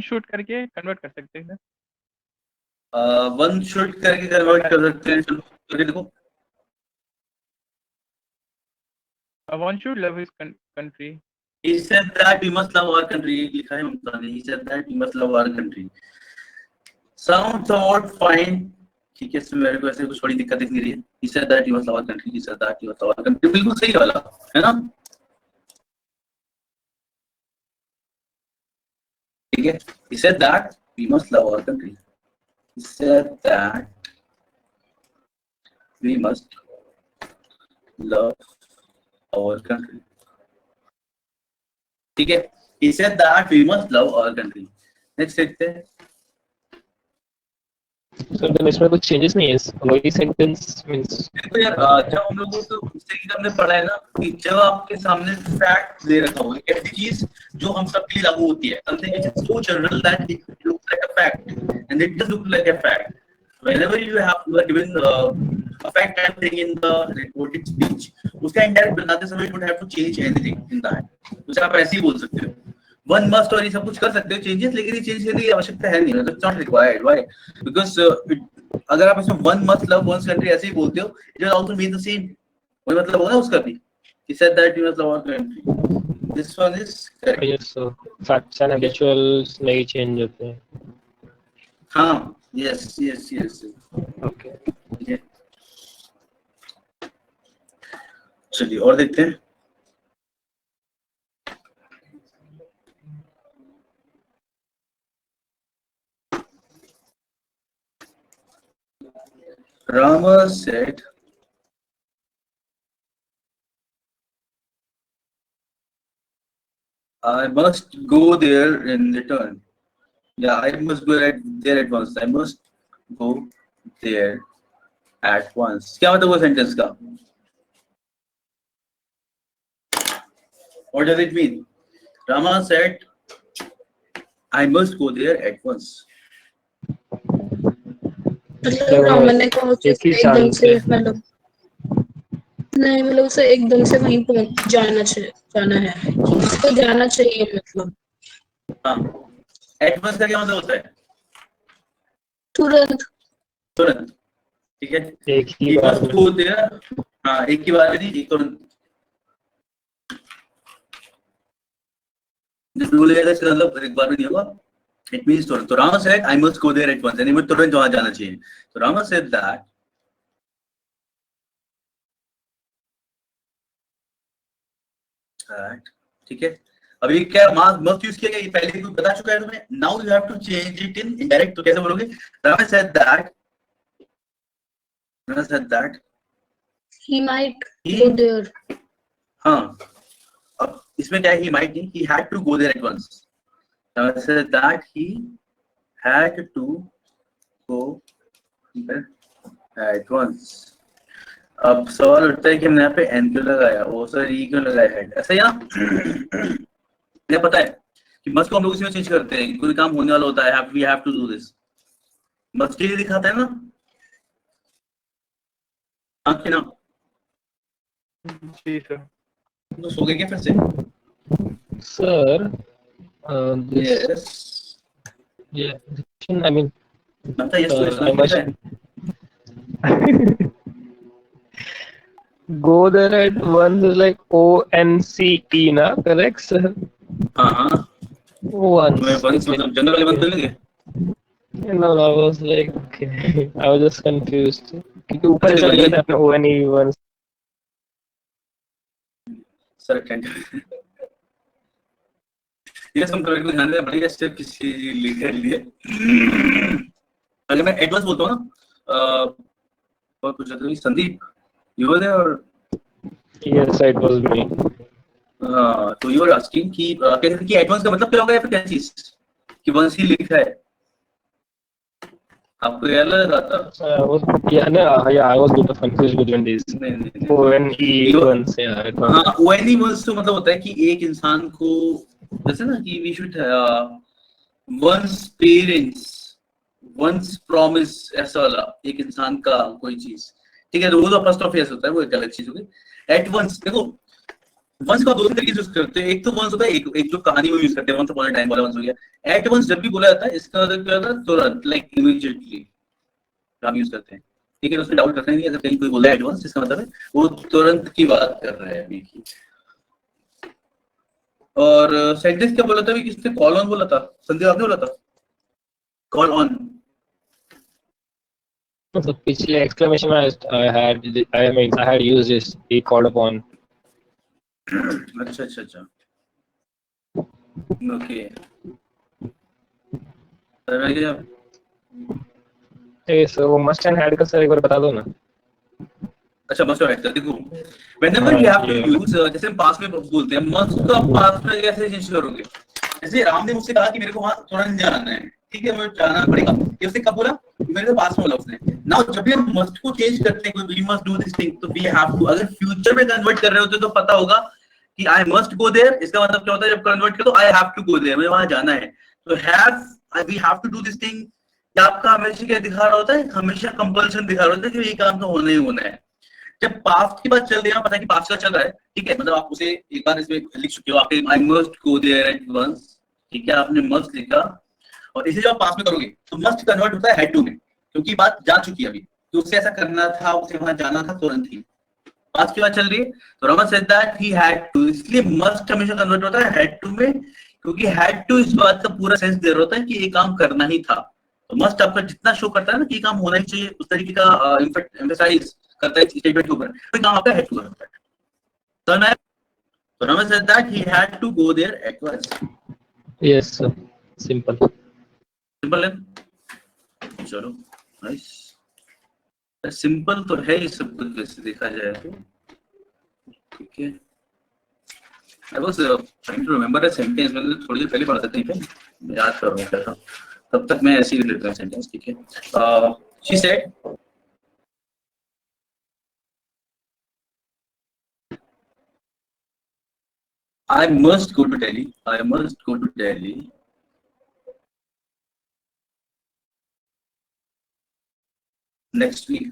should करके कन्वर्ट कर सकते हैं. वन शुड करके कन्वर्ट कर सकते हैं. चलो करके देखो. One should love his country. He said that we must love our country. लिखा है ममता ने. He said that we must love our country. Sounds somewhat fine. ठीक है, इसमें मेरे को ऐसे कुछ थोड़ी दिक्कत दिख नहीं रही है. He said that we must love our country. He said that we must love our country. बिल्कुल सही वाला है ना? ठीक है, he said that we must love our country. He said that we must love our country. ठीक है, he said that we must love our country. Next देखते हैं. सर इसमें कुछ चेंजेस नहीं है, वही सेंटेंस मींस. देखो यार, जब हम लोगों को इस तरीके का हमने पढ़ा है ना कि जब आपके सामने फैक्ट दे रखा हो, ऐसी चीज जो हम सब के लिए लागू होती है, something which is so general that it looks like a fact and it does look like a fact. Whenever you are given a fact type thing in the reported speech, उसका indirect बनाते समय you don't have to change anything in that. उसे आप ऐसे ही बोल सकते हो. One must और ये सब कुछ कर सकते हो चेंजेस, लेकिन ये चेंज करने की आवश्यकता है नहीं. It's not required. Why? Because अगर आप इसमें one must love one country ऐसे ही बोलते हो, it will also mean the same, वही मतलब होगा उसका भी, he said that you must love one country. This one is correct. Yes, so facts and habituals नहीं change होते हैं. हाँ, yes, yes, yes. Okay. ठीक है, चलिए और देखते हैं. Rama said, I must go there in return. Yeah, I must go there at once. I must go there at once. क्या मतलब वो सेंटेंस का? What does it mean? Rama said, I must go there at once. मतलब रामन ने कहा कि एक ही एकदम चांस से है. मतलब नहीं, मतलब उसे एकदम से वहीं पहुंच जाना है कि उसको जाना चाहिए मतलब हाँ, at once का क्या मतलब होता है? तुरंत. तुरंत. ठीक है. एक ही He बार must में. go there. हाँ, एक ही बार में नहीं, एक तुरंत. जिस बोलेगा इसका मतलब एक बार में नहीं होगा. It means तुरंत. तो Rama said, I must go there at once. यानी मुझे तुरंत वहाँ जाना चाहिए. तो Rama said that. ठीक है. अभी क्या मस्ट यूज किया गया, ये पहले कुछ बता चुका है तुम्हें. Now you have to change it in indirect. तो कैसे बोलोगे? Rama said that. Rama said that. he might He, go there. हाँ. अब इसमें क्या है? He might नहीं. He had to go there at once. Rama said that he had to go there at once. अब सवाल उठता है कि हमने यहाँ पे एन क्यों लगाया, वो सर ई क्यों लगाया है, ऐसा ही ना. मुझे पता है कि मस्ट को हम लोग इसमें चेंज करते हैं, कोई काम होने वाला होता है, we have to do this. Must ये दिखाता है ना. हाँ कि ना? जी सर. तो सो गए क्या फिर से? Sir, this yes. yeah, I mean, मतलब यस तो I इसमें must है. go there at once is like ONCE, na? Correct, sir? हाँ हाँ. Once. तुम्हें वंस मतलब जंगल वाले बंद लगे. No, I was like, okay. I was just confused. क्योंकि ऊपर अच्छा, चल ये- गया था अपने ONE once. Sir tent. ये सब करेक्ट ध्यान देना पड़ेगा, स्टेप किसी लिख लिए. अगर मैं एडवांस बोलता हूँ ना, और कुछ नहीं, संदीप यू वर देयर. और Yes, it was me. तो यू आर आस्किंग कि कैसे कि एडवांस का मतलब क्या होगा या फिर क्या चीज कि वंस ही लिखा है, आपको याद लगा था? I was, yeah, no, yeah, I was a bit confused between these. नहीं नहीं ONE once, yeah. It was. हाँ, ओएनई वंस तो मतलब होता है कि एक इंसान को, जैसे ना कि we should once parents once promise, ऐसा वाला एक इंसान का कोई चीज. ठीक है, तो वो तो फर्स्ट ऑफ होता है, वो एक अलग चीज होगी. एट वंस देखो, वंस का दो तरीके से यूज करते हैं. एक तो वंस होता है, एक जो कहानी में यूज करते हैं, वंस अपॉन अ टाइम वाला वंस हो गया. एट वंस जब भी बोला जाता है, इसका मतलब क्या होता है? तुरंत, लाइक इमीडिएटली हम यूज करते हैं. ठीक है, उसमें डाउट रखना नहीं है. अगर कहीं कोई बोला है एडवांस, इसका मतलब है वो तुरंत की बात कर रहा है अभी की. और सेंटेंस क्या बोला था अभी, किसने कॉल ऑन बोला था? संदीप आपने बोला था कॉल ऑन. So पिछले exclamation I had used this. He called upon. अच्छा अच्छा अच्छा, ओके. Hey, so वो must and had का सर एक बार बता दो ना. अच्छा, मस्ट राइट. देखो, whenever you have to Yeah. use, जैसे हम पास्ट में बोलते हैं, मस्ट को आप पास्ट में कैसे चेंज करोगे? जैसे राम ने मुझसे कहा कि मेरे को वहां तुरंत जाना है, ठीक है, मुझे जाना पड़ेगा. ये उसने कब बोला? मेरे से पास्ट में बोला उसने. नाउ जब भी हम मस्ट को चेंज करते हैं, कोई we must do this thing, तो वी हैव टू. अगर फ्यूचर में कन्वर्ट कर रहे होते तो पता होगा कि आई मस्ट गो देयर, इसका मतलब क्या होता है? जब कन्वर्ट करो, I have to go there, मुझे वहां जाना है. तो have, we have to do this thing, आपका हमेशा क्या दिखा रहा होता है? हमेशा कंपल्शन दिखा रहा होता है कि ये काम तो होना ही होना है. जब पास्ट की बात चल रही है, पता है कि पास्ट का चल रहा है, ठीक है, मतलब आप उसे एक बार इसमें लिख चुके हो, आपके I must go there at once, ठीक है, आपने मस्ट लिखा, और इसे जब आप पास्ट में करोगे तो मस्ट कन्वर्ट होता है हैड टू में. क्योंकि बात जा चुकी है अभी कि उसे ऐसा करना था, उसे वहां जाना था तुरंत ही। बात की बात चल रही है, तो Raman said that he had to, इसलिए मस्ट हमेशा कन्वर्ट होता है हैड टू में, क्योंकि हैड टू इस बात का पूरा सेंस दे रहा होता है कि ये काम करना ही था। तो मस्ट आपका जितना शो करता है ना कि काम होना ही चाहिए, उस तरीके का एम्फसाइज करता है स्टेटमेंट के ऊपर, कोई काम आपका हैड टू करता है। So Rama said that he had to go there at once. Yes, sir. Simple. Simple है, चलो नाइस। सिंपल तो है ये सब कुछ वैसे देखा जाए तो, ठीक है। I was trying to remember a sentence, मैंने थोड़ी देर पहले पढ़ा था कहीं पे, मैं याद कर रहा हूँ क्या था, तब तक मैं ऐसे ही लिख रहा हूँ सेंटेंस, ठीक है। She said, I must go to Delhi. I must go to Delhi. Next week.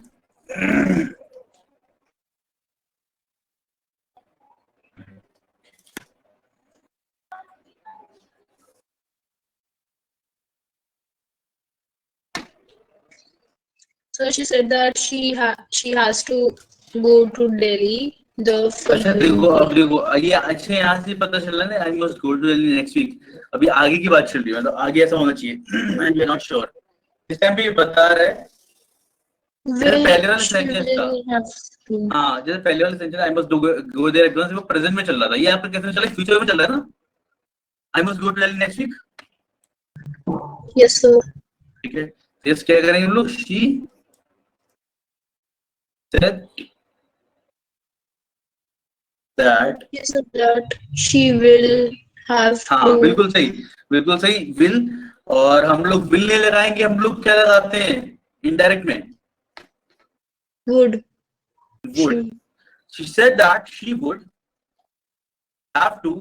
So she said that she has to go to Delhi the अच्छा देखो, अब देखो ये अच्छे यहाँ से पता चल रहा है ना, I must go to Delhi next week। अभी आगे की बात चल रही है, मतलब आगे ऐसा होना चाहिए, and we are not sure। इस टाइम पे ये बता रहा है, जैसे पहले वाला सेंटेंस था, हाँ जैसे पहले वाला sentence I must go there at once, वो प्रेजेंट में चल रहा था, ये आपका कैसे चल रहा है, फ्यूचर में चल रहा है ना, I must go to Delhi next week। Yes sir। ठीक है, yes क्या करेंगे हम लोग, she said that, Yes sir, that she will have हाँ to, बिल्कुल सही will, और हम लोग will नहीं लगाएंगे, हम लोग क्या लगाते हैं इनडायरेक्ट में, would she said that she would have to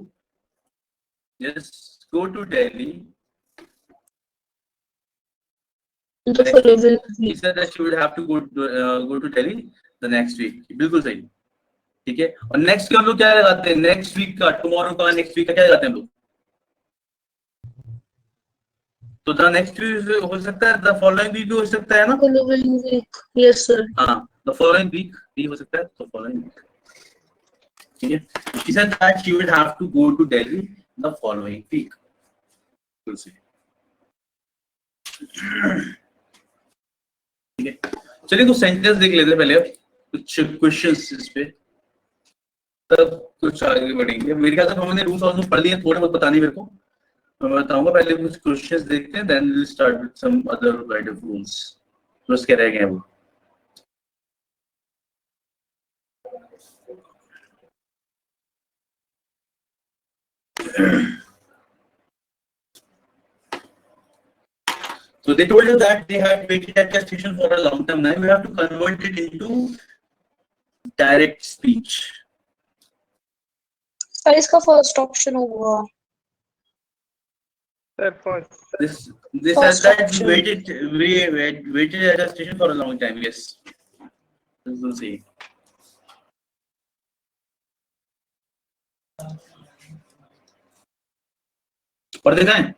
just go to Delhi the following he week। said that she would have to go to Delhi the next week। बिल्कुल सही, ठीक है। और नेक्स्ट का हम लोग क्या लगाते हैं, नेक्स्ट वीक का, टुमारो का, नेक्स्ट वीक का क्या लगाते हैं हम लोग, तो द नेक्स्ट वीक हो सकता है, द फॉलोइंग वीक भी हो सकता है ना, Following week। Yes sir। हाँ द फॉलोइंग वीक भी हो सकता है, तो फॉलोइंग वीक, ठीक है। she said that she would have to go to Delhi the following week। ठीक है, चलिए कुछ सेंटेंस देख लेते हैं पहले, अब कुछ क्वेश्चंस इस पे, तब कुछ आगे बढ़ेंगे। मेरे ख्याल से हमने रूल्स ऑल्सो पढ़ लिए, थोड़े बहुत बताने मेरे को, मैं बताऊंगा। पहले कुछ क्वेश्चंस देखते हैं, then will start with some other kind of rules जो उसके रह गए हैं वो। So they told you that they had waited at the station for a long time. Now you have to convert it into direct speech. Sir इसका first option होगा। Sir, first. This First says that option. we waited at the station for a long time. Yes, this will see. पढ़ देना है।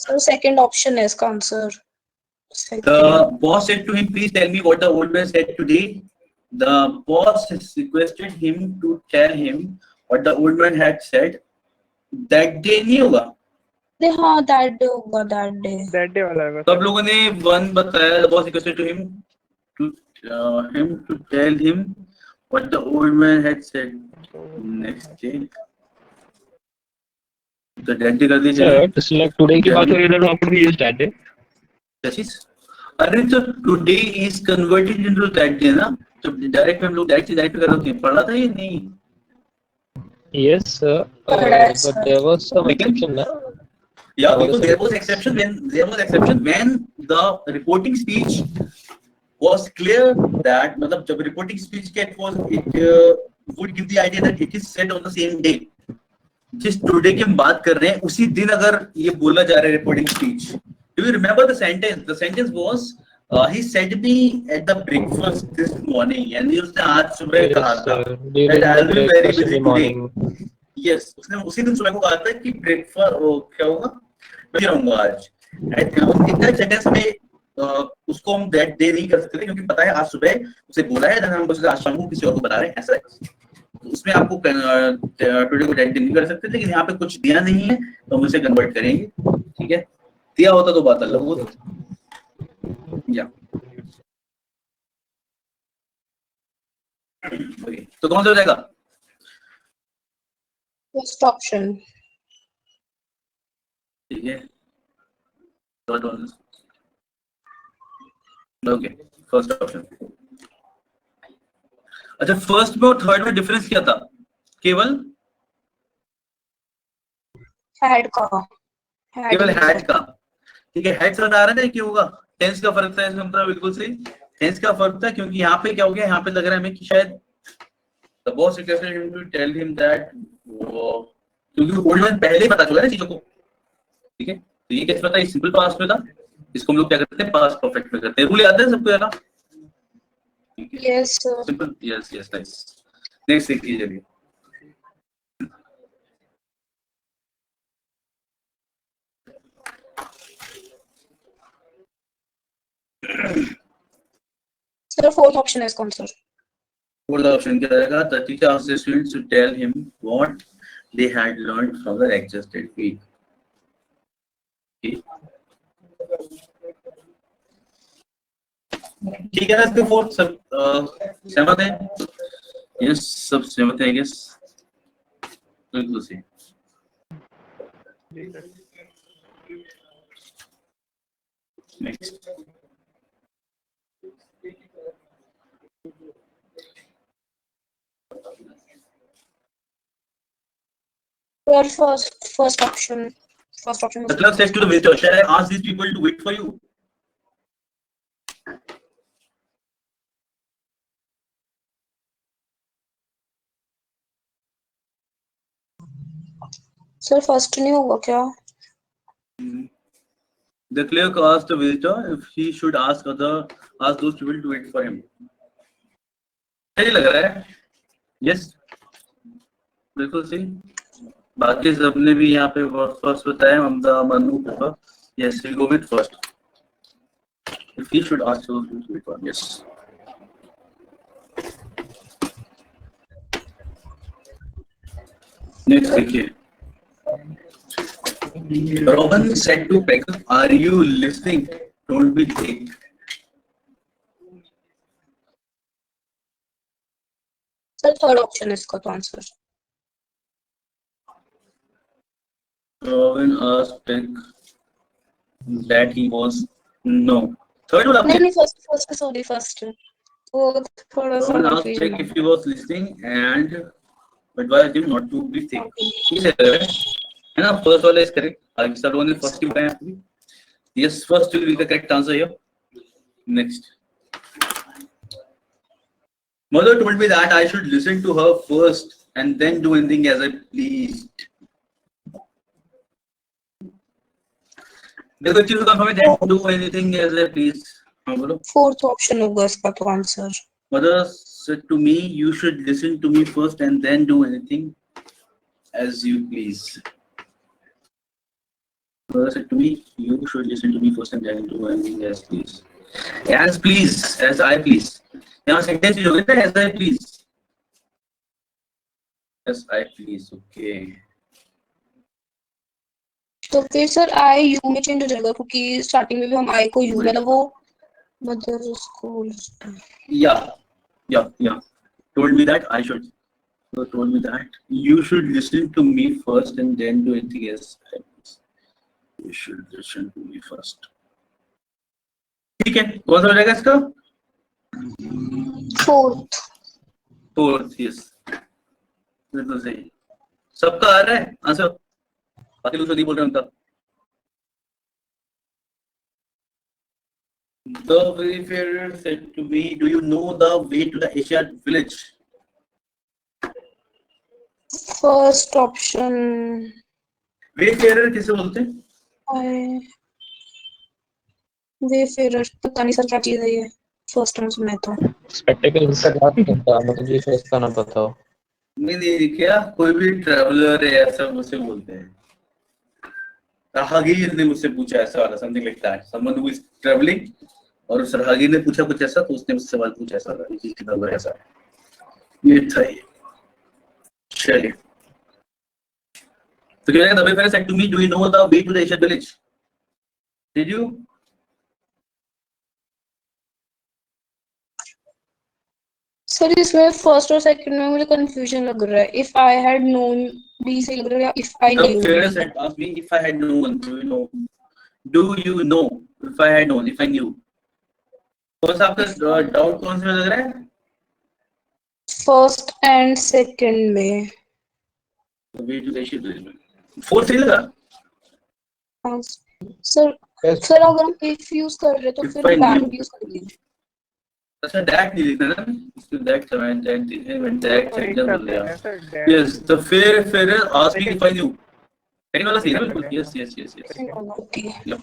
Sir second option है इसका answer. The boss said to him, "Please tell me what the old man said today." The boss requested him to tell him what the old man had said that day। नहीं होगा, हाँ that day होगा, that day। That day वाला होगा। सब लोगों ने one बताया। The boss requested to him to tell him what the old man had said next day। तो that day कर दीजिए। Sir, to select today की बात हो रही है, then how could we use that day? अरे तो today is converted into that day ना, तो डायरेक्ट में हम लोग डायरेक्ट कर रहे हैं, पढ़ा था ये नहीं। Yes, sir. But there was some exception, na? Yeah, because there was exception when the reporting speech was clear that, मतलब जब reporting speech के it would give the idea that it is said on the same day। जिस today की हम बात कर रहे हैं उसी दिन अगर ये बोला जा रहा है reporting speech। Do you remember the sentence? The sentence was He said me at the breakfast this morning, यानी उसने आज सुबह कहा Yes, था sir. During that the I'll be very breakfast in busy the today. morning. Yes, उसने उसी दिन सुबह को कहा था कि ब्रेकफास्ट वो क्या होगा, बिजी रहूंगा आज। इतना जगह में उसको हम दैट डे नहीं कर सकते थे, क्योंकि पता है आज सुबह उसे बोला है, हम बस आज शाम को किसी और को बता रहे हैं, ऐसा है। उसमें आपको टुडे को दैट डे नहीं कर सकते, लेकिन यहाँ पे कुछ दिया नहीं है तो हम उसे कन्वर्ट करेंगे, ठीक है। दिया होता तो बात अलग होती। या तो कौन सा हो जाएगा? First option. ठीक है, ओके, फर्स्ट ऑप्शन। अच्छा, फर्स्ट में और थर्ड में डिफरेंस क्या था? केवल Had का। केवल हैड का, ठीक है। हैड समझ आ रहा है क्या होगा? टेंस का फर्क था इसमें, मतलब बिल्कुल सही टेंस का फर्क था, क्योंकि यहाँ पे क्या हो गया, यहाँ पे लग रहा है हमें कि शायद the boss requested him to tell him that क्योंकि ओल्ड मैन पहले ही पता चला है चीजों को, ठीक है। तो ये कैसे पता है? सिंपल पास्ट में था, इसको हम लोग क्या करते हैं, पास्ट परफेक्ट में करते हैं। रूल याद है सबको? है ना? Yes, sir. Simple, yes yes, nice. Next देखिए, चलिए। Sir, fourth option is कौन सा? Fourth option क्या रहेगा? The teacher asked the students to tell him what they had learned from the adjusted week. ठीक है ना? इसके फोर्थ सब सहमत है? यस, सब सहमत है, यस, बिल्कुल सही। Next, Sir, first option. First option. the clerk says to the visitor, shall I ask these people to wait for you? Sir, first नहीं होगा क्या? The clerk asked the visitor if he should ask those people to wait for him. सही लग रहा है? Yes, बिल्कुल सही। बाकी सबने भी यहाँ पे फर्स्ट बताया, Mamta, Manu, yes, we go with first. If he should ask those people to wait for him, yes. Next, देखिए। Robin said to Peg, "Are you listening? Don't be thick." Sir, third option इसका तो answer. Robin asked Peg that he was no. Third one, नहीं first sorry first. वो थोड़ा सा Robin asked Peg if he was listening and advised him not to be thick. ठीक है ना? First वाला is correct. आगे सब लोगों ने first ही बताया आपको। Yes, first will be the correct answer here. Next. Mother told me that I should listen to her first and then do anything as I pleased. देखो चीज़ कंफर्म है, then do anything as I please. हाँ बोलो। Fourth option होगा इसका तो answer. Mother said to me, you should listen to me first and then do anything as you please. Mother said to me, you should listen to me first and then do anything as please. As please, as I please. यहाँ sentence use हो गया ना, as I please. As I please, okay. तो फिर sir I U में change हो जाएगा, क्योंकि starting में भी हम I को U मतलब वो mother school. Yeah. Told me that I should. So told me that you should listen to me first and then do anything else. You should listen to me first. ठीक है, कौन सा हो जाएगा इसका? Fourth. Yes. बिल्कुल सही। सबका आ रहा है आंसर? बाकी लोग तो नहीं बोल रहे उनका। The wayfarer said to me, "Do you know the way to the Asiat village?" First option. Wayfarer किसे बोलते हैं? वेफेरर पता नहीं सर क्या चीज है ये, फर्स्ट टाइम सुना है तो। Spectacles. इसका क्या पता, मुझे तो इसका ना पता हो। नहीं क्या कोई भी ट्रैवलर है ऐसा मुझसे बोलते हैं। राहगीर ने मुझसे पूछा ऐसा वाला, something like that, someone who is travelling, और उस राहगीर ने पूछा कुछ ऐसा, तो उसने मुझसे सवाल पूछा ऐसा वाला, ये किधर है ऐसा। ये था ये। चलिए, तो क्या है, the wayfarer said to me, do you know the way to the Asian village? Did you? Sir इसमें फर्स्ट और सेकंड में मुझे कंफ्यूजन लग रहा है। If I had known B से लग रहा है, या if I The knew. wayfarer said asked me if I had known, do you know? Do you know if I had known, if I knew? कौन सा आपका डाउट कौन से में लग रहा है? फर्स्ट एंड सेकंड में। The way to the Asian village. Fourth ही लगा? Sir Yes. सर अगर हम इफ यूज कर रहे तो If फिर I knew. दैट यूज करेंगे। अच्छा दैट नहीं लिखना ना, इसमें दैट कमेंट दैट एक करते हैं that. Sir, that- yes, the wayfarer asked me if I knew. पहले वाला सही है ना बिल्कुल? यस। ओके। Yep.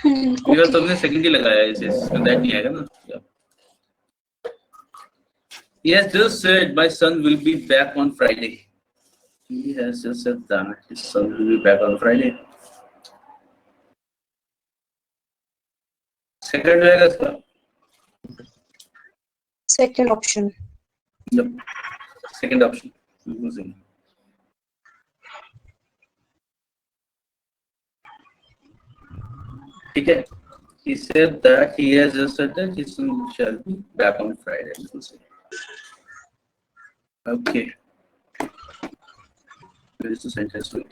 ये ओके। सबने सेकंड ही लगाया है, इसमें दैट नहीं आएगा ना। Yep. He has just said my son will be back on Friday. He has just said that his son will be back on Friday. Second रहेगा इसका। Second option. Yep. Second option. Using. ठीक है। He said that he has just said that his son shall be back on Friday. We'll see. Okay. Where is the sentence? Wait.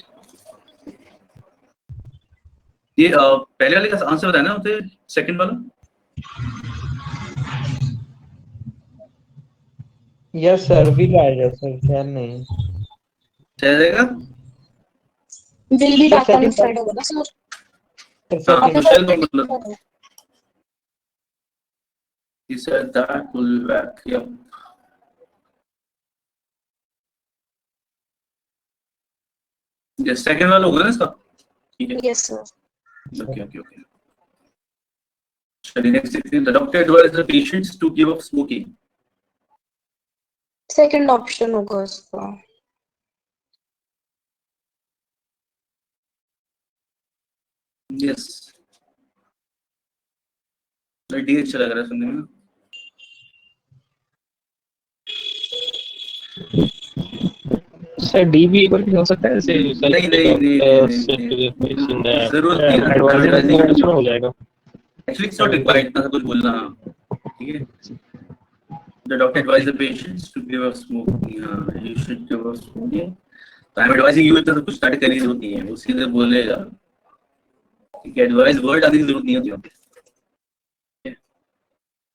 ये पहले वाले का answer बताया ना उसे, सेकंड वाला? यस सर, विल आएगा सर, क्या नहीं। चलेगा? Will be back on Second- Friday होगा ना सर? सर हाँ, second- मिशेल को मतलब he said that will be back. Yep. ये सेकंड वाला होगा ना इसका? ठीक है। Yes sir. Okay. चलिए next देखते हैं. The doctor advised the patients to give up smoking. Second option होगा उसका। Yes. डी अच्छा लग रहा है सुनने में. सर डी भी एक बार हो सकता है, ऐसे नहीं, जरूरत नहीं है. एडवाइजर हो जाएगा। Actually, it's not required ना कुछ बोलना. ठीक है. The doctor advised the patients to give up smoking. हाँ, you should give up smoking. तो I'm advising you, इतना कुछ स्टार्ट करने की जरूरत नहीं है. वो सीधे बोलेगा. ठीक है, एडवाइस वर्ड आने की जरूरत नहीं होती वहाँ पे.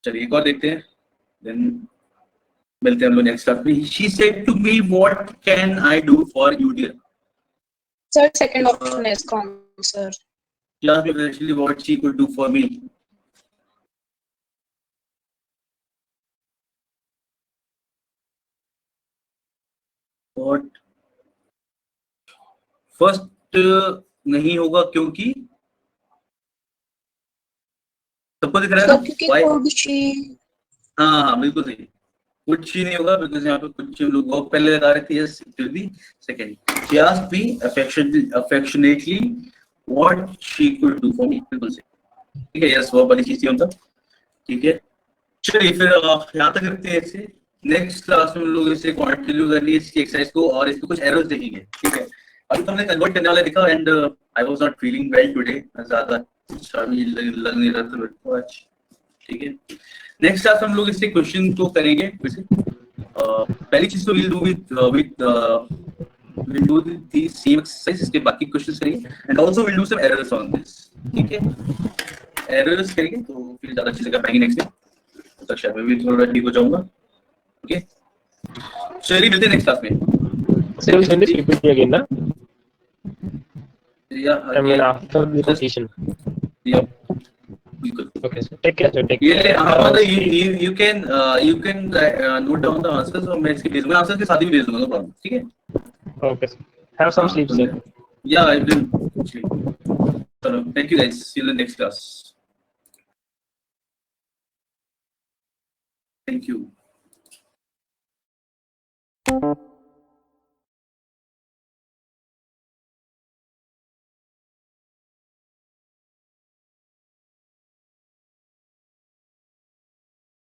चलिए एक और देखते हैं. Then मिलते हैं हम लोग नेक्स्ट क्लास में. She said to me, what can I do for you, dear? Sir second option है इसका answer. She asked me actually what she could do for me. What? First नहीं होगा क्योंकि सबको दिख रहा है सर ना? क्योंकि Why? कोई भी हाँ बिल्कुल सही. कुछ ही नहीं होगा बिकॉज़ यहाँ पे कुछ लोग वो पहले लगा रहे थे. Yes, it will be second. She asked me affectionately what she could do for me. बिल्कुल सही. ठीक है. यस, वो वाली चीज थी मतलब. ठीक है. चलिए फिर यहाँ तक रखते हैं इसे. नेक्स्ट क्लास में हम लोग इसे कंटिन्यू करेंगे इसकी एक्सरसाइज को और इसमें कुछ एरर्स देखेंगे. ठीक है. अभी तो हमने कन्वर्ट करने वाला देखा and I was not feeling well today. ज्यादा अच्छा भी लग नहीं रहा था मेरे को आज. ठीक है. नेक्स्ट क्लास हम लोग इससे क्वेश्चन को करेंगे फिर से. पहली चीज तो will do the same exercise. इसके बाकी क्वेश्चंस करेंगे and also will do some errors on this. ठीक है. एरर्स करेंगे तो फिर ज्यादा अच्छे से कर पाएंगे नेक्स्ट डे. तो शायद मैं भी थोड़ा ठीक हो जाऊंगा. ओके. चलिए मिलते हैं नेक्स्ट क्लास में. So you'll send this PPT again, na? Yeah, I mean after the completion. Yeah. बिल्कुल. Okay, so take care. So take ये care. हाँ मतलब you can note down the answers और मैं इसके भेज दूँगा. आंसर के साथ ही भेज दूँगा. No problem. ठीक है. Okay. Have some sleep, sir. Yeah, I will. चलो, thank you guys. See you in the next class. Thank you.